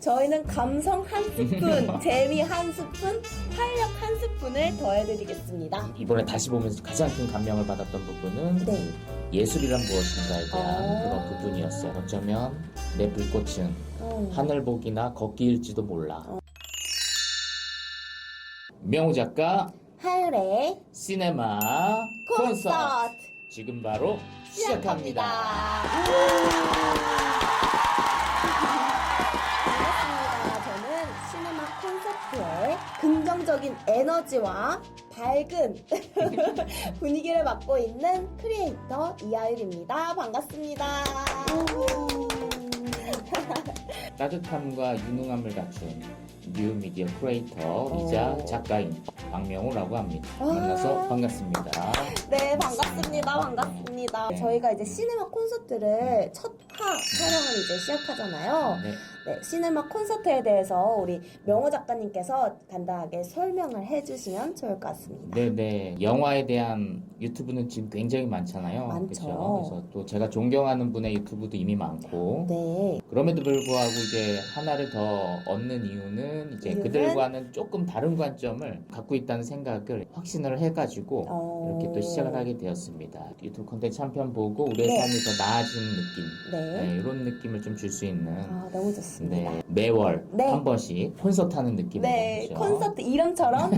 저희는 감성 한 스푼, 재미 한 스푼, 활력 한 스푼을 더해드리겠습니다. 이번에 다시 보면서 가장 큰 감명을 받았던 부분은 네. 예술이란 무엇인가에 대한 그런 부분이었어요. 어쩌면 내 불꽃은 하늘보기나 걷기일지도 몰라. 명호 작가 하율의 시네마 콘서트 지금 바로 시작합니다. 반갑습니다. 저는 시네마 콘서트의 긍정적인 에너지와 밝은 분위기를 맡고 있는 크리에이터 이하율입니다. 반갑습니다. 따뜻함과 유능함을 갖춘 뉴미디어 크리에이터이자 작가인 박명호라고 합니다. 만나서 반갑습니다. 네, 반갑습니다. 반갑습니다. 네. 저희가 이제 시네마 콘서트를 첫 화 촬영을 이제 시작하잖아요. 네. 네, 시네마 콘서트에 대해서 우리 명호 작가님께서 간단하게 설명을 해주시면 좋을 것 같습니다. 네네. 영화에 대한 유튜브는 지금 굉장히 많잖아요. 많죠. 그죠? 그래서 또 제가 존경하는 분의 유튜브도 이미 많고. 네. 그럼에도 불구하고 이제 하나를 더 얻는 이유는 이제 이유는? 그들과는 조금 다른 관점을 갖고 있다는 생각을 확신을 해가지고 이렇게 또 시작을 하게 되었습니다. 유튜브 콘텐츠 한 편 보고 우리의 네. 삶이 더 나아지는 느낌. 네. 이런 느낌을 좀 줄 수 있는. 아, 너무 좋습니다. 네, 매월 네. 한 번씩 콘서트 하는 느낌으로. 네, 그죠? 콘서트 이름처럼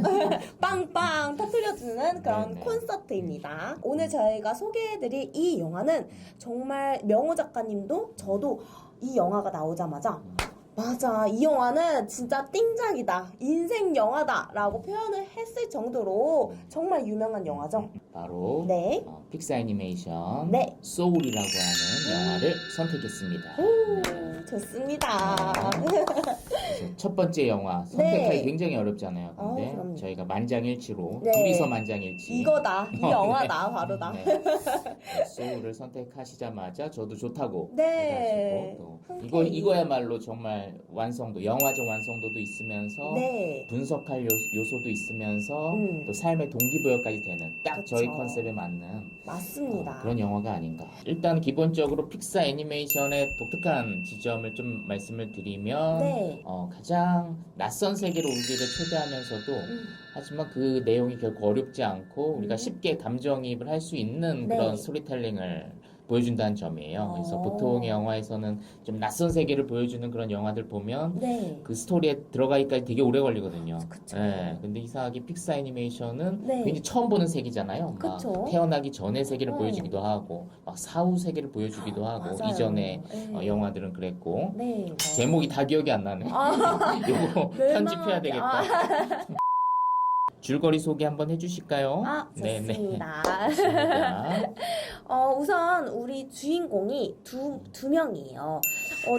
빵빵 터뜨려주는 그런 네네. 콘서트입니다. 오늘 저희가 소개해드릴 이 영화는 정말 명호 작가님도 저도 이 영화가 나오자마자 맞아, 이 영화는 진짜 띵작이다, 인생 영화다 라고 표현을 했을 정도로 정말 유명한 영화죠. 바로 네. 픽사 애니메이션 네. 소울이라고 하는 영화를 선택했습니다. 네. 좋습니다. 그래서 첫 번째 영화 선택하기 네. 굉장히 어렵잖아요. 근데 그럼요. 저희가 만장일치로 네. 둘이서 만장일치 이거다, 이 영화다, 바로다. 네. 소울을 선택하시자마자 저도 좋다고 네. 해가지고 또 흔쾌히. 이거야말로 정말 완성도, 영화적 완성도도 있으면서 네. 분석할 요소도 있으면서 음. 또 삶의 동기부여까지 되는 딱 그쵸. 저희 컨셉에 맞는 맞습니다. 그런 영화가 아닌가. 일단 기본적으로 픽사 애니메이션의 독특한 지점을 좀 말씀을 드리면 네. 가장 낯선 세계로 우리를 초대하면서도 하지만 그 내용이 결코 어렵지 않고 우리가 쉽게 감정이입을 할 수 있는 네. 그런 스토리텔링을 보여준다는 점이에요. 그래서 어. 보통 영화에서는 좀 낯선 세계를 보여주는 그런 영화들 보면 네. 그 스토리에 들어가기까지 되게 오래 걸리거든요. 그쵸. 네, 근데 이상하게 픽사 애니메이션은 네. 굉장히 처음 보는 세계잖아요. 그쵸. 막 태어나기 전의 세계를 어. 보여주기도 하고, 막 사후 세계를 보여주기도 하고, 맞아요. 이전에 네. 영화들은 그랬고, 네. 제목이 다 기억이 안 나네. 요거 편집해야 되겠다. 줄거리 소개 한번 해주실까요? 좋습니다. 좋습니다. 우선 우리 주인공이 두 명이에요.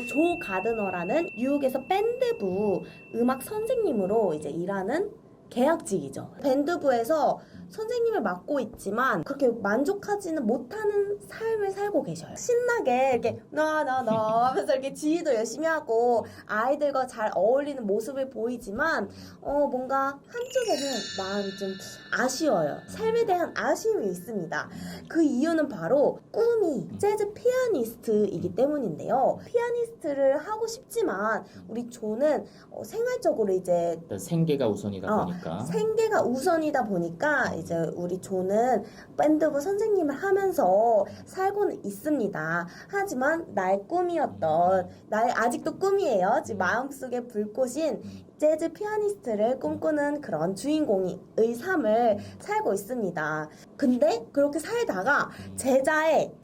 조 가드너라는 뉴욕에서 밴드부 음악 선생님으로 이제 일하는 계약직이죠. 밴드부에서 선생님을 맡고 있지만 그렇게 만족하지는 못하는 삶을 살고 계셔요. 신나게 이렇게 나나나 하면서 이렇게 지휘도 열심히 하고 아이들과 잘 어울리는 모습을 보이지만 뭔가 한쪽에는 마음이 좀 아쉬워요. 삶에 대한 아쉬움이 있습니다. 그 이유는 바로 꿈이 재즈 피아니스트이기 때문인데요. 피아니스트를 하고 싶지만 우리 조는 생활적으로 이제 일단 생계가 우선이다 보니까. 생계가 우선이다 보니까 이제 우리 조는 밴드부 선생님을 하면서 살고는 있습니다. 하지만 나의 꿈이었던, 나의 아직도 꿈이에요. 지금 마음속에 불꽃인 재즈 피아니스트를 꿈꾸는 그런 주인공의 삶을 살고 있습니다. 근데 그렇게 살다가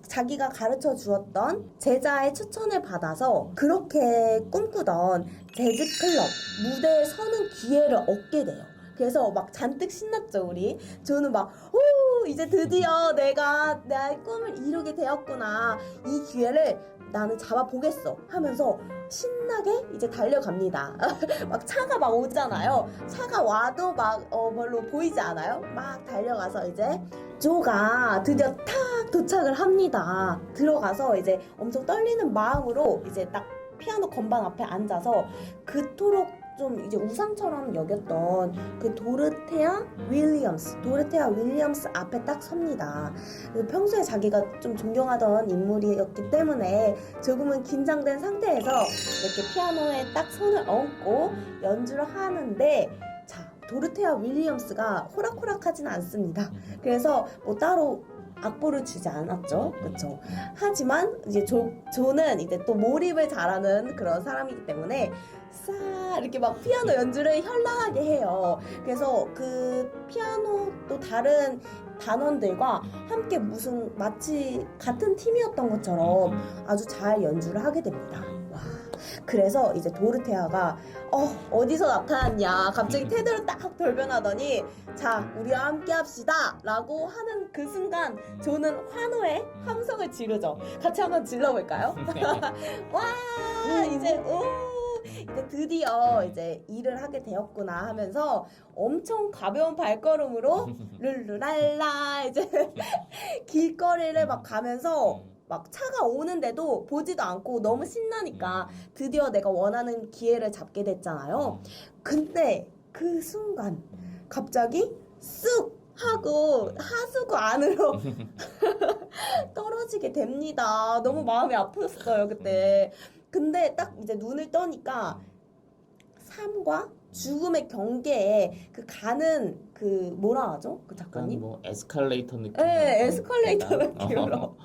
자기가 가르쳐 주었던 제자의 추천을 받아서 그렇게 꿈꾸던 재즈 클럽 무대에 서는 기회를 얻게 돼요. 그래서 막 잔뜩 신났죠, 우리. 저는 막, 이제 드디어 내가 나의 꿈을 이루게 되었구나. 이 기회를 나는 잡아보겠어. 하면서 신나게 이제 달려갑니다. 막 차가 막 오잖아요. 차가 와도 막, 별로 보이지 않아요? 막 달려가서 이제 조가 드디어 탁 도착을 합니다. 들어가서 이제 엄청 떨리는 마음으로 이제 딱 피아노 건반 앞에 앉아서 그토록 좀 이제 우상처럼 여겼던 그 도르테아 윌리엄스 앞에 딱 섭니다. 평소에 자기가 좀 존경하던 인물이었기 때문에 조금은 긴장된 상태에서 이렇게 피아노에 딱 손을 얹고 연주를 하는데, 자, 도르테아 윌리엄스가 호락호락하진 않습니다. 그래서 뭐 따로 악보를 주지 않았죠. 그쵸? 하지만 이제 조는 이제 또 몰입을 잘하는 그런 사람이기 때문에 싹 이렇게 막 피아노 연주를 현란하게 해요. 그래서 그 피아노 또 다른 단원들과 함께 무슨 마치 같은 팀이었던 것처럼 아주 잘 연주를 하게 됩니다. 와. 그래서 이제 도르테아가 어디서 나타났냐, 갑자기 태도를 딱 돌변하더니, 자, 우리와 함께 합시다 라고 하는 그 순간 조는 환호의 함성을 지르죠. 같이 한번 질러볼까요? 와, 이제 드디어 이제 일을 하게 되었구나 하면서 엄청 가벼운 발걸음으로 룰루랄라 이제 길거리를 막 가면서 막 차가 오는데도 보지도 않고 너무 신나니까 드디어 내가 원하는 기회를 잡게 됐잖아요. 근데 그 순간 갑자기 쑥 하고 하수구 안으로 떨어지게 됩니다. 너무 마음이 아팠어요, 그때. 근데 딱 이제 눈을 떠니까 삶과 죽음의 경계에 그 가는 그 뭐라 하죠? 그 약간 작가님? 뭐 에스컬레이터 느낌. 네, 에스컬레이터 느낌으로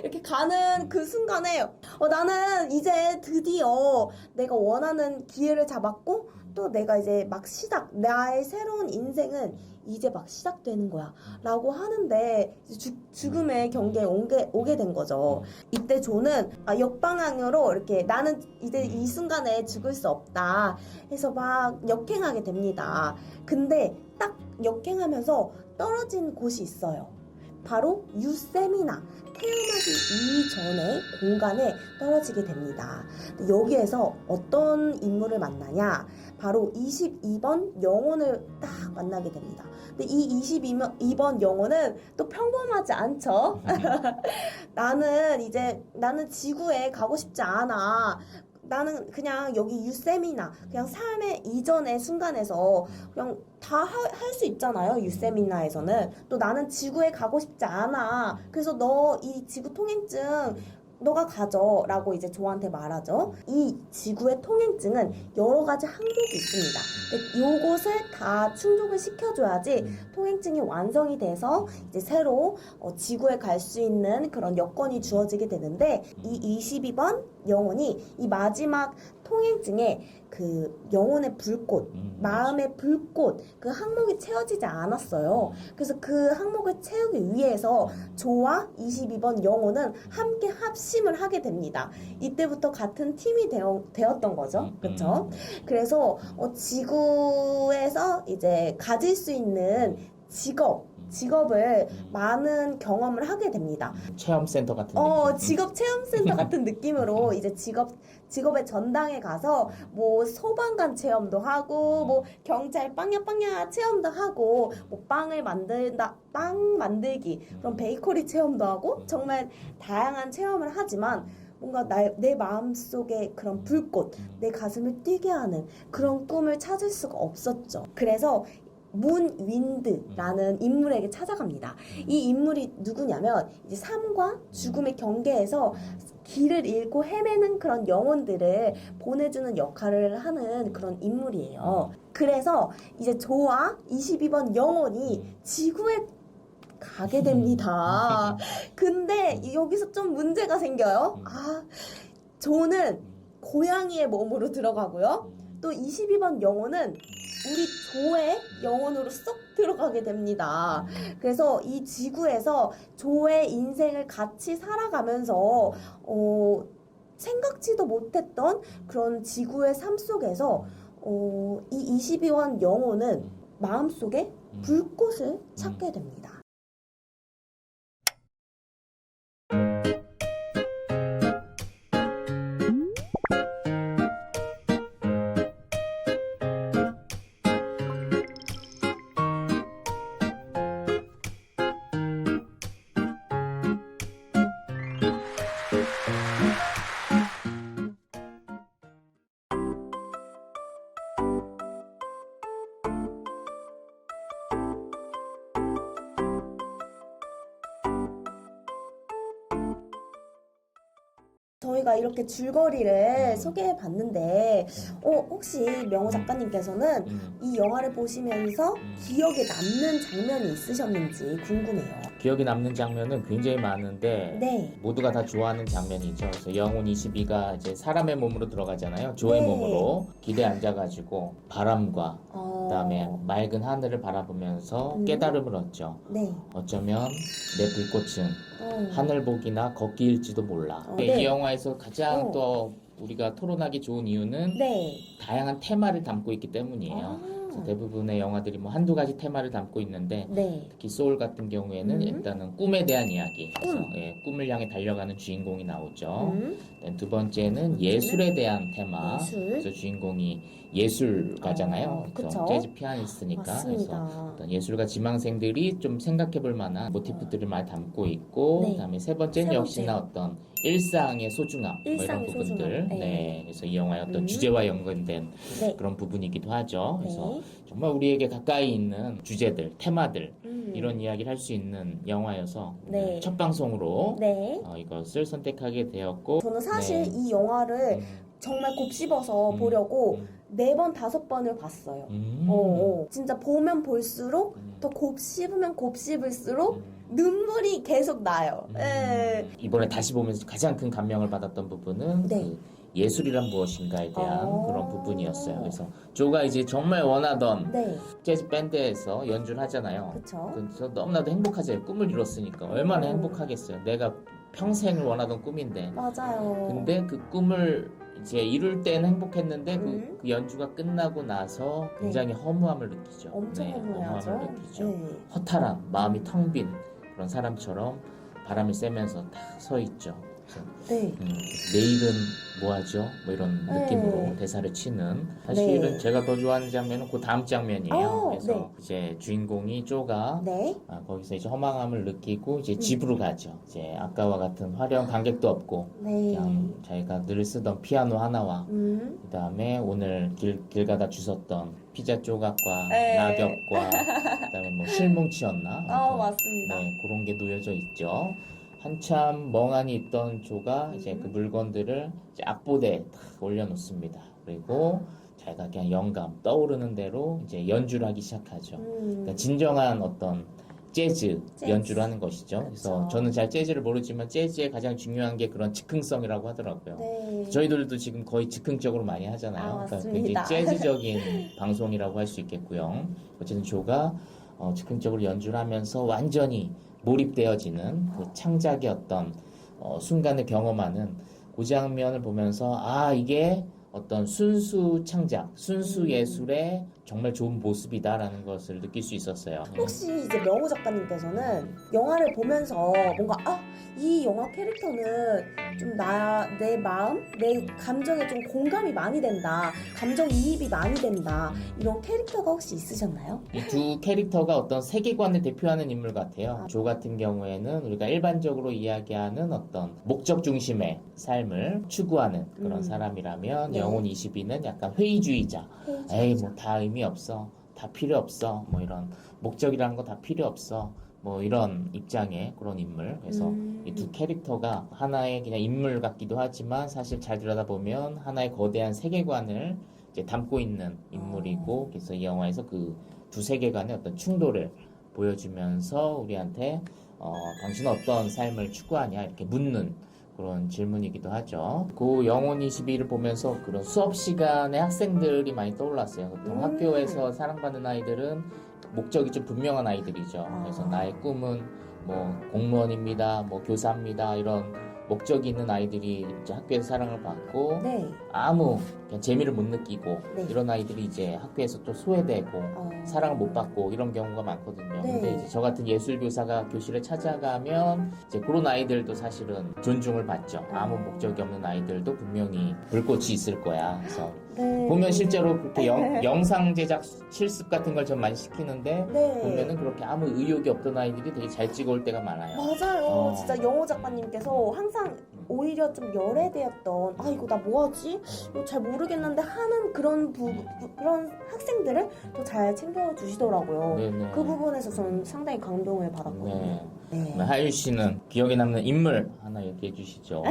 이렇게 가는 그 순간에 나는 이제 드디어 내가 원하는 기회를 잡았고 또 내가 이제 막 나의 새로운 인생은 이제 막 시작되는 거야 라고 하는데 죽음의 경계에 오게 된 거죠. 이때 조는 역방향으로 이렇게 나는 이제 이 순간에 죽을 수 없다 해서 막 역행하게 됩니다. 근데 딱 역행하면서 떨어진 곳이 있어요. 바로 유세미나, 태어나기 이전의 공간에 떨어지게 됩니다. 여기에서 어떤 인물을 만나냐? 바로 22번 영혼을 딱 만나게 됩니다. 근데 이 22번 영혼은 또 평범하지 않죠? 나는 지구에 가고 싶지 않아. 나는 그냥 여기 유세미나 그냥 삶의 이전의 순간에서 그냥 다 할 수 있잖아요. 유세미나에서는 또 나는 지구에 가고 싶지 않아. 그래서 너 이 지구 통행증 너가 가져 라고 이제 조한테 말하죠. 이 지구의 통행증은 여러 가지 항목이 있습니다. 근데 요것을 다 충족을 시켜줘야지 통행증이 완성이 돼서 이제 새로 지구에 갈 수 있는 그런 여건이 주어지게 되는데, 이 22번 영혼이 이 마지막 통행증에 그 영혼의 불꽃, 마음의 불꽃 그 항목이 채워지지 않았어요. 그래서 그 항목을 채우기 위해서 조와 22번 영혼은 함께 합심을 하게 됩니다. 이때부터 같은 팀이 되었던 거죠. 그렇죠? 그래서 지구에서 이제 가질 수 있는 직업을 많은 경험을 하게 됩니다. 체험센터 같은 느낌. 직업 체험센터 같은 느낌으로 이제 직업의 전당에 가서 뭐 소방관 체험도 하고 뭐 경찰 빵야 체험도 하고 뭐 빵 만들기 그런 베이커리 체험도 하고 정말 다양한 체험을 하지만 뭔가 내 마음속에 그런 불꽃, 내 가슴을 뛰게 하는 그런 꿈을 찾을 수가 없었죠. 그래서 문 윈드라는 인물에게 찾아갑니다. 이 인물이 누구냐면 이제 삶과 죽음의 경계에서 길을 잃고 헤매는 그런 영혼들을 보내주는 역할을 하는 그런 인물이에요. 그래서 이제 조와 22번 영혼이 지구에 가게 됩니다. 근데 여기서 좀 문제가 생겨요. 조는 고양이의 몸으로 들어가고요. 또 22번 영혼은 우리 조의 영혼으로 쏙 들어가게 됩니다. 그래서 이 지구에서 조의 인생을 같이 살아가면서 생각지도 못했던 그런 지구의 삶 속에서 이 22번 영혼은 마음속에 불꽃을 찾게 됩니다. 저희가 이렇게 줄거리를 소개해 봤는데 혹시 명호 작가님께서는 이 영화를 보시면서 기억에 남는 장면이 있으셨는지 궁금해요. 기억에 남는 장면은 굉장히 많은데 네. 모두가 다 좋아하는 장면이죠. 그래서 영혼 22가 이제 사람의 몸으로 들어가잖아요. 조의 네. 몸으로 기대에 앉아가지고 바람과 그다음에 맑은 하늘을 바라보면서 깨달음을 얻죠. 네. 어쩌면 내 불꽃은 하늘복이나 걷기일지도 몰라. 네. 이 영화에서 가장 또 우리가 토론하기 좋은 이유는 네. 다양한 테마를 담고 있기 때문이에요. 그래서 대부분의 영화들이 뭐 한두 가지 테마를 담고 있는데 네. 특히 소울 같은 경우에는 일단은 꿈에 대한 이야기, 그래서 꿈을 향해 달려가는 주인공이 나오죠. 두 번째는 예술에 대한 테마, 예술. 그래서 주인공이 예술가잖아요. 그래서 그쵸? 재즈 피아니스트니까. 맞습니다. 그래서 어떤 예술가 지망생들이 좀 생각해볼 만한 모티프들을 많이 담고 있고, 네. 그다음에 세 번째는 세 역시나 번째. 어떤 일상의 소중함, 뭐 이런 일상의 부분들. 소중함. 네. 네. 그래서 이 영화의 어떤 주제와 연관된 네. 그런 부분이기도 하죠. 그래서 네. 정말 우리에게 가까이 있는 주제들, 테마들 이런 이야기를 할 수 있는 영화여서 네. 첫 방송으로 네. 이것을 선택하게 되었고 저는 사실 네. 이 영화를 정말 곱씹어서 보려고 4번, 5번을 봤어요. 진짜 보면 볼수록 더 곱씹으면 곱씹을수록 눈물이 계속 나요. 예. 이번에 다시 보면서 가장 큰 감명을 받았던 부분은 네. 그 예술이란 무엇인가에 대한 그런 부분이었어요. 그래서 조가 이제 정말 원하던 네. 재즈 밴드에서 연주를 하잖아요. 그쵸. 그래서 너무나도 행복하잖아요. 꿈을 이뤘으니까 얼마나 행복하겠어요. 내가 평생을 원하던 꿈인데. 맞아요. 근데 그 꿈을 이제 이룰 때는 행복했는데 그 연주가 끝나고 나서 굉장히 허무함을 느끼죠. 엄청 허무하죠. 허무함을 느끼죠. 네. 허탈한 마음이 텅 빈 그런 사람처럼 바람을 쐬면서 딱 서 있죠. 네. 내일은 뭐하죠? 뭐 이런 네. 느낌으로 대사를 치는 사실은 네. 제가 더 좋아하는 장면은 그 다음 장면이에요. 그래서 네. 이제 주인공이 쪼가 네. 거기서 이제 허망함을 느끼고 이제 집으로 가죠. 이제 아까와 같은 화려한 관객도 없고 네. 그냥 자기가 늘 쓰던 피아노 하나와 그다음에 오늘 길 가다 주웠던 피자 조각과 네. 낙엽과 그다음에 뭐 실뭉치였나? 아무튼 맞습니다. 네, 그런 게 놓여져 있죠. 한참 멍하니 있던 조가 이제 그 물건들을 이제 악보대에 탁 올려놓습니다. 그리고 자기가 그냥 영감 떠오르는 대로 이제 연주를 하기 시작하죠. 그러니까 진정한 어떤 재즈 연주를 하는 것이죠. 그래서 그렇죠. 저는 잘 재즈를 모르지만 재즈의 가장 중요한 게 그런 즉흥성이라고 하더라고요. 네. 저희들도 지금 거의 즉흥적으로 많이 하잖아요. 그러니까 맞습니다. 굉장히 재즈적인 방송이라고 할 수 있겠고요. 어쨌든 조가 즉흥적으로 연주를 하면서 완전히 몰입되어지는 그 창작의 어떤 순간을 경험하는 그 장면을 보면서 이게 어떤 순수 창작, 순수 예술의 정말 좋은 모습이다라는 것을 느낄 수 있었어요. 혹시 이제 명호 작가님께서는 영화를 보면서 뭔가 이 영화 캐릭터는 좀 내 마음, 내 감정에 좀 공감이 많이 된다, 감정 이입이 많이 된다 이런 캐릭터가 혹시 있으셨나요? 이 두 캐릭터가 어떤 세계관을 대표하는 인물 같아요. 조 같은 경우에는 우리가 일반적으로 이야기하는 어떤 목적 중심의 삶을 추구하는 그런 사람이라면 네. 영혼 22는 약간 회의주의자. 에이 뭐 다 의미 없어, 다 필요 없어, 뭐 이런 목적이라는 거 다 필요 없어, 뭐 이런 입장의 그런 인물. 그래서 이 두 캐릭터가 하나의 그냥 인물 같기도 하지만 사실 잘 들여다보면 하나의 거대한 세계관을 이제 담고 있는 인물이고, 그래서 이 영화에서 그 두 세계관의 어떤 충돌을 보여주면서 우리한테 당신은 어떤 삶을 추구하냐 이렇게 묻는 그런 질문이기도 하죠. 그 영혼 22를 보면서 그런 수업 시간에 학생들이 많이 떠올랐어요. 보통 학교에서 사랑받는 아이들은 목적이 좀 분명한 아이들이죠. 그래서 나의 꿈은 뭐 공무원입니다, 뭐 교사입니다 이런 목적이 있는 아이들이 이제 학교에서 사랑을 받고 네. 아무 그냥 재미를 못 느끼고 네. 이런 아이들이 이제 학교에서 또 소외되고 사랑을 못 받고 이런 경우가 많거든요. 네. 근데 이제 저 같은 예술 교사가 교실에 찾아가면 이제 그런 아이들도 사실은 존중을 받죠. 아무 목적이 없는 아이들도 분명히 불꽃이 있을 거야. 그래서 네. 보면 실제로 그렇게 영상 제작 실습 같은 걸 좀 많이 시키는데 네. 보면은 그렇게 아무 의욕이 없던 아이들이 되게 잘 찍어올 때가 많아요. 맞아요. 진짜 영호 작가님께서 항상 오히려 좀 열애되었던 이거 나 뭐하지? 이거 잘 모르겠는데 하는 그런 그런 학생들을 또 잘 챙겨주시더라고요. 네네. 그 부분에서 저는 상당히 감동을 받았거든요. 네. 네. 하율 씨는 기억에 남는 인물 하나 얘기해 주시죠.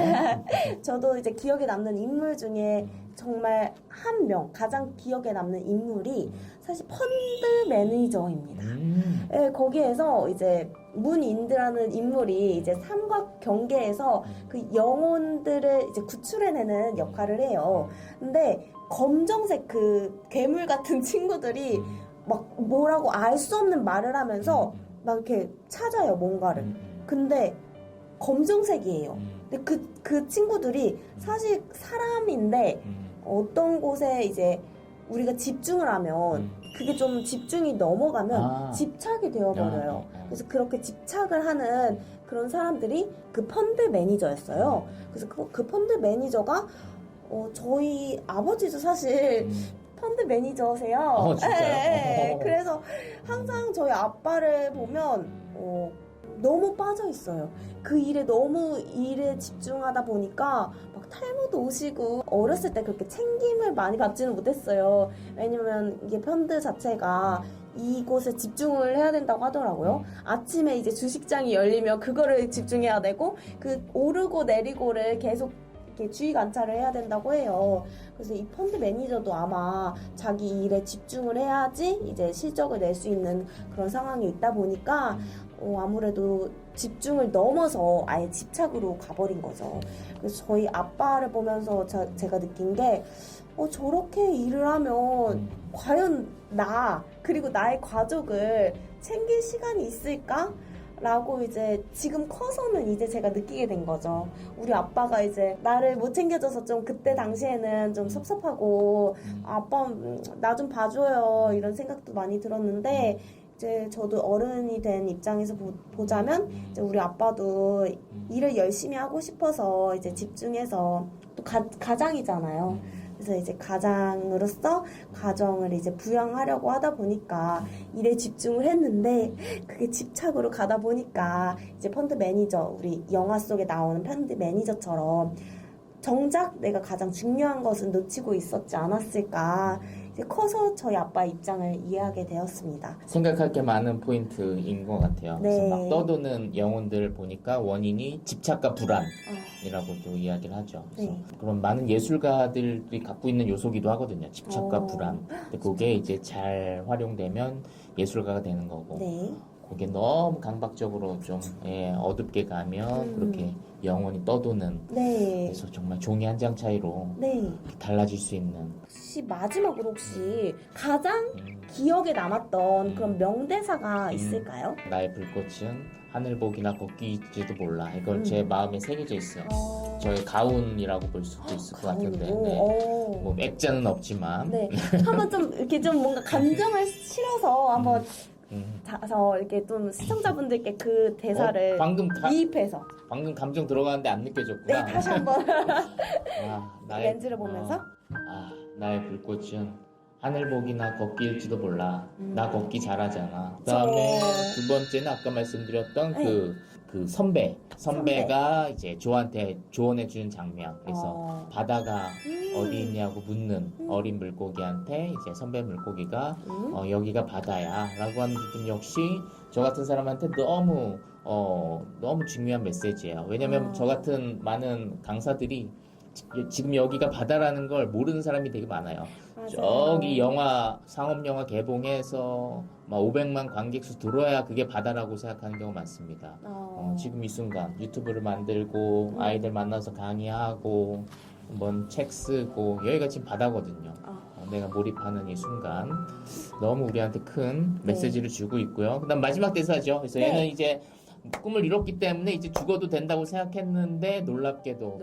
저도 이제 기억에 남는 인물 중에 정말 한 명, 가장 기억에 남는 인물이 사실 펀드 매니저입니다. 네, 거기에서 이제 문인드라는 인물이 이제 삼각 경계에서 그 영혼들을 이제 구출해내는 역할을 해요. 근데 검정색 그 괴물 같은 친구들이 막 뭐라고 알 수 없는 말을 하면서 막 이렇게 찾아요, 뭔가를. 근데 검정색이에요. 근데 그 친구들이 사실 사람인데 어떤 곳에 이제 우리가 집중을 하면 그게 좀 집중이 넘어가면 집착이 되어버려요. 그래서 그렇게 집착을 하는 그런 사람들이 그 펀드 매니저였어요. 그래서 그 펀드 매니저가 저희 아버지도 사실 펀드 매니저세요. 진짜요? 네, 그래서 항상 저희 아빠를 보면 너무 빠져 있어요. 그 일에 너무 일에 집중하다 보니까 막 탈모도 오시고 어렸을 때 그렇게 챙김을 많이 받지는 못했어요. 왜냐면 이게 펀드 자체가 이곳에 집중을 해야 된다고 하더라고요. 아침에 이제 주식장이 열리면 그거를 집중해야 되고 그 오르고 내리고를 계속 이렇게 주의 관찰을 해야 된다고 해요. 그래서 이 펀드 매니저도 아마 자기 일에 집중을 해야지 이제 실적을 낼 수 있는 그런 상황이 있다 보니까 아무래도 집중을 넘어서 아예 집착으로 가버린 거죠. 그래서 저희 아빠를 보면서 제가 느낀 게 저렇게 일을 하면 과연 나 그리고 나의 가족을 챙길 시간이 있을까? 라고 이제 지금 커서는 이제 제가 느끼게 된 거죠. 우리 아빠가 이제 나를 못 챙겨줘서 좀 그때 당시에는 좀 섭섭하고 아빠 나 좀 봐줘요 이런 생각도 많이 들었는데 이제 저도 어른이 된 입장에서 보자면 이제 우리 아빠도 일을 열심히 하고 싶어서 이제 집중해서 또 가장이잖아요. 그래서 이제 가장으로서 가정을 이제 부양하려고 하다 보니까 일에 집중을 했는데 그게 집착으로 가다 보니까 이제 펀드 매니저, 우리 영화 속에 나오는 펀드 매니저처럼 정작 내가 가장 중요한 것은 놓치고 있었지 않았을까. 이제 커서 저희 아빠의 입장을 이해하게 되었습니다. 생각할 게 많은 포인트인 것 같아요. 네. 그래서 막 떠도는 영혼들을 보니까 원인이 집착과 불안이라고도 이야기를 하죠. 그래서 네. 그런 많은 예술가들이 갖고 있는 요소기도 하거든요. 집착과 불안. 근데 그게 이제 잘 활용되면 예술가가 되는 거고. 네. 그게 너무 강박적으로 좀 어둡게 가면 그렇게 영혼이 떠도는. 네. 그래서 정말 종이 한 장 차이로 네. 달라질 수 있는. 마지막으로 혹시 가장 기억에 남았던 그런 명대사가 있을까요? 나의 불꽃은 하늘복이나 걷기일지도 몰라. 이걸 제 마음에 새겨져 있어요. 저의 가훈이라고 볼 수도 있을 것 같은데. 네. 뭐 액자는 없지만. 네. 한번 좀 이렇게 좀 뭔가 감정을 실어서 한번 자서 이렇게 좀 시청자분들께 그 대사를 이입해서. 방금 감정 들어가는데 안 느껴졌구나. 네, 다시 한번 렌즈를 보면서. 나의 불꽃은 하늘복이나 걷기일지도 몰라. 나 걷기 잘하잖아. 그다음에 두 번째는 아까 말씀드렸던 그 선배가 이제 조한테 조언해 주는 장면. 그래서 바다가 어디 있냐고 묻는 어린 물고기한테 이제 선배 물고기가 여기가 바다야라고 하는 부분 역시 저 같은 사람한테 너무 중요한 메시지예요. 왜냐면 저 같은 많은 강사들이 지금 여기가 바다라는 걸 모르는 사람이 되게 많아요. 저기 상업영화 개봉해서 막 500만 관객수 들어야 그게 바다라고 생각하는 경우가 많습니다. 지금 이 순간 유튜브를 만들고 아이들 만나서 강의하고 뭔 책 쓰고 여기가 지금 바다거든요. 내가 몰입하는 이 순간 너무 우리한테 큰 메시지를 주고 있고요. 그다음 마지막 대사죠. 그래서 얘는 이제 꿈을 이뤘기 때문에 이제 죽어도 된다고 생각했는데 놀랍게도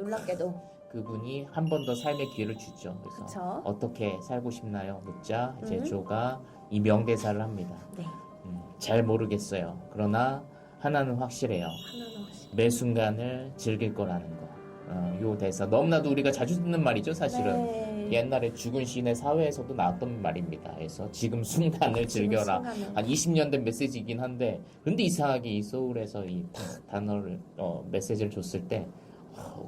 그분이 한 번 더 삶의 기회를 주죠. 그래서 그쵸? 어떻게 살고 싶나요? 묻자 이제 조가 이 명대사를 합니다. 네. 잘 모르겠어요. 그러나 하나는 확실해요. 매 순간을 즐길 거라는 거. 요 대사 너무나도 우리가 자주 듣는 말이죠. 사실은 옛날에 죽은 시인의 사회에서도 나왔던 말입니다. 그래서 지금 순간을 즐겨라. 한 20년 된 메시지이긴 한데 근데 이상하게 이 소울에서 이 단어를 메시지를 줬을 때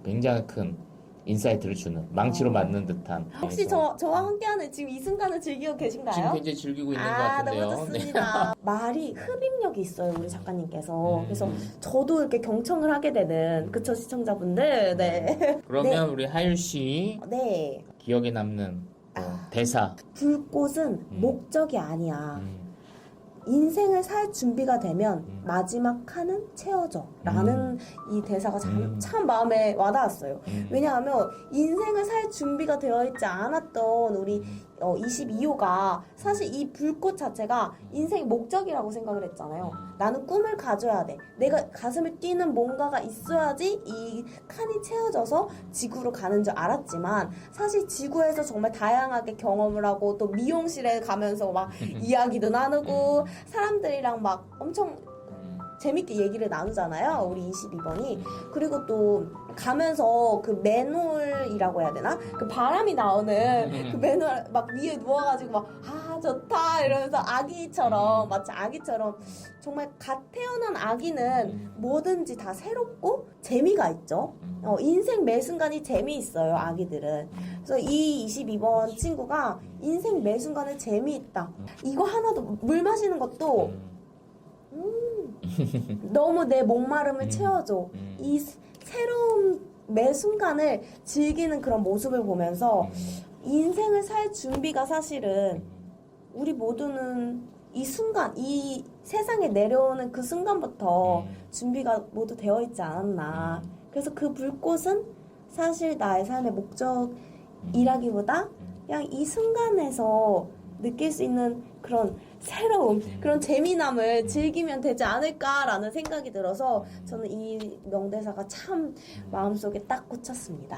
굉장히 큰 인사이트를 주는 망치로 맞는 듯한. 혹시 그래서 저와 함께하는 지금 이 순간을 즐기고 계신가요? 지금 굉장히 즐기고 있는 것 같은데요. 너무 좋습니다. 말이 흡입력이 있어요, 우리 작가님께서. 그래서 저도 이렇게 경청을 하게 되는, 그쵸, 시청자분들? 네. 그러면 우리 하율 씨 네. 기억에 남는 대사. 불꽃은 목적이 아니야. 인생을 살 준비가 되면 마지막 칸은 채워져. 라는 이 대사가 참 마음에 와닿았어요. 왜냐하면 인생을 살 준비가 되어 있지 않았던 우리 22호가 사실 이 불꽃 자체가 인생의 목적이라고 생각을 했잖아요. 나는 꿈을 가져야 돼. 내가 가슴을 뛰는 뭔가가 있어야지 이 칸이 채워져서 지구로 가는 줄 알았지만 사실 지구에서 정말 다양하게 경험을 하고 또 미용실에 가면서 막 이야기도 나누고 사람들이랑 막 엄청 재밌게 얘기를 나누잖아요. 우리 22번이. 그리고 또 가면서 그 맨홀이라고 해야 되나? 그 바람이 나오는 그 맨홀 막 위에 누워가지고 막 좋다 이러면서 아기처럼 마치 아기처럼 정말 갓 태어난 아기는 뭐든지 다 새롭고 재미가 있죠. 인생 매 순간이 재미있어요, 아기들은. 그래서 이 22번 친구가 인생 매 순간에 재미있다. 이거 하나도 물 마시는 것도 너무 내 목마름을 채워줘. 이 새로운 매 순간을 즐기는 그런 모습을 보면서 인생을 살 준비가 사실은 우리 모두는 이 순간, 이 세상에 내려오는 그 순간부터 준비가 모두 되어 있지 않았나. 그래서 그 불꽃은 사실 나의 삶의 목적이라기보다 그냥 이 순간에서 느낄 수 있는 그런 새로움, 그런 재미남을 즐기면 되지 않을까라는 생각이 들어서 저는 이 명대사가 참 마음속에 딱 꽂혔습니다.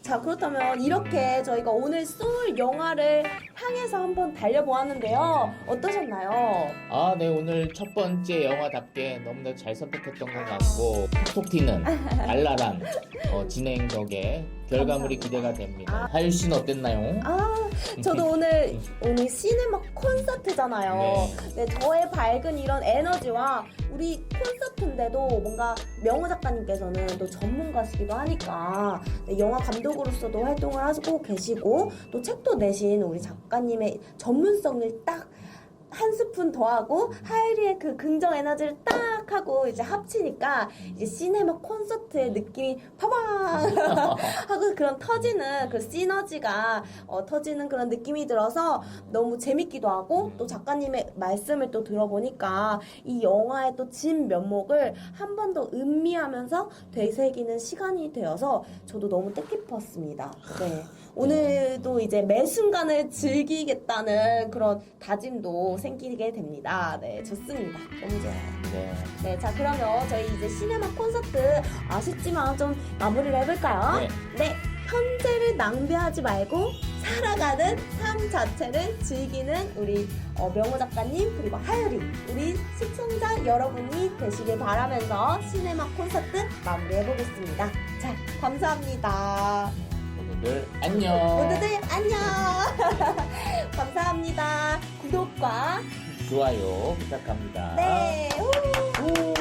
자, 그렇다면 이렇게 저희가 오늘 쏠 영화를 향해서 한번 달려보았는데요. 어떠셨나요? 네, 오늘 첫 번째 영화답게 너무나 잘 선택했던 것 같고 톡톡 튀는 발랄한 진행 덕에 결과물이 기대가 됩니다. 하율 씨는 어땠나요? 저도 오늘 시네마 콘서트잖아요. 네, 저의 밝은 이런 에너지와 우리 콘서트인데도 뭔가 명호 작가님께서는 또 전문가시기도 하니까 영화 감독으로서도 활동을 하고 계시고 또 책도 내신 우리 작가님의 전문성을 딱 한 스푼 더하고 하율이의 그 긍정 에너지를 딱 하고 이제 합치니까 이제 시네마 콘서트의 느낌이 파방 하고 그런 터지는 그 시너지가 터지는 그런 느낌이 들어서 너무 재밌기도 하고 또 작가님의 말씀을 또 들어보니까 이 영화의 또 진 면목을 한 번 더 음미하면서 되새기는 시간이 되어서 저도 너무 뜻깊었습니다. 네. 오늘도 이제 매 순간을 즐기겠다는 그런 다짐도 생기게 됩니다. 네, 좋습니다. 너무 좋아요. 네, 자, 그러면 저희 이제 시네마 콘서트 아쉽지만 좀 마무리를 해볼까요? 네, 현재를 낭비하지 말고 살아가는 삶 자체를 즐기는 우리 명호 작가님 그리고 하율이 우리 시청자 여러분이 되시길 바라면서 시네마 콘서트 마무리해보겠습니다. 자, 감사합니다. 모두들 안녕. 모두들 안녕. 감사합니다. 구독과 좋아요 부탁합니다. 네. 우.